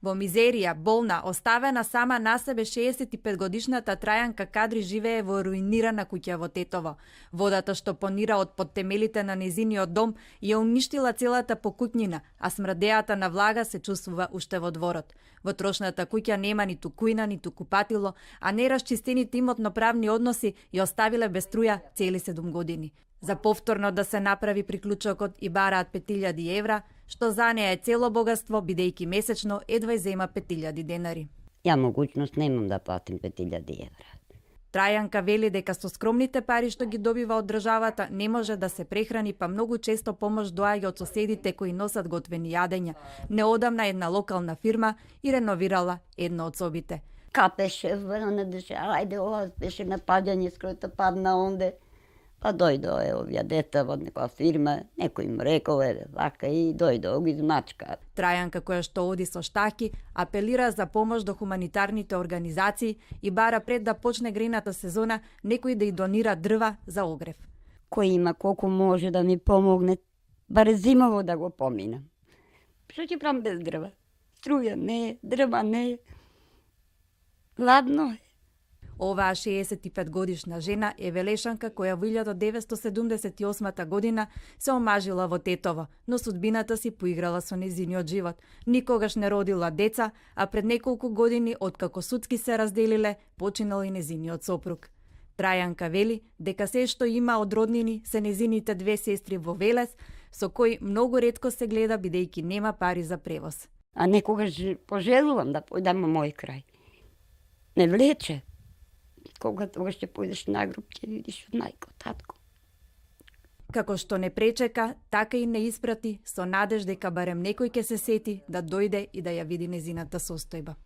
Во мизерија, болна, оставена сама на себе 65-годишната Трајанка Кадри живее во руинирана куќа во Тетово. Водата што понира од подтемелите на незиниот дом ја уништила целата покутнина, а смрдејата на влага се чувствува уште во дворот. Во трошната куќа нема ниту кујна, ниту купатило, а нерасчистените имотно-правни односи ја оставиле без струја цели 7 години. За повторно да се направи приклучокот и бараат 5000 евра, што за неа е цело богатство, бидејќи месечно едва зема 5000 денари. Ја могуćност немам да платим 5000 евра. Трајанка вели дека со скромните пари што ги добива од државата не може да се прехрани, па многу често помош доаѓа од соседите кои носат готвени јадења. Неодамна една локална фирма и реновирала една од собите. Капеше, на држава, ајде ова беше напаѓање, скројта падна онде. Па дојдо овие дета од некоја фирма, некој им рекол, вака и дојдо, го измачка. Трајанка, која што оди со штаки, апелира за помош до хуманитарните организации и бара пред да почне грејната сезона некој да ја донира дрва за огрев. Кој има колку може да ми помогне, баре зимово да го поминам. Што ќе правам без дрва? Струја не, дрва не. Ладно е. Оваа 65 годишна жена е велешанка која во 1978 година се омажила во Тетово, но судбината си поиграла со незиниот живот. Никогаш не родила деца, а пред неколку години, откако судски се разделиле, починал и незиниот сопруг. Трајанка вели дека се што има од роднини се незините 2 сестри во Велес, со кои многу ретко се гледа бидејќи нема пари за превоз. А некогаш пожелувам да појдам во мој крај. Не влече. Кога тогаш ќе појдеш на груп, ќе видиш од мајко, татко. Како што не пречека, така и не испрати, со надеж дека барем некој ќе се сети да дојде и да ја види незината состојба.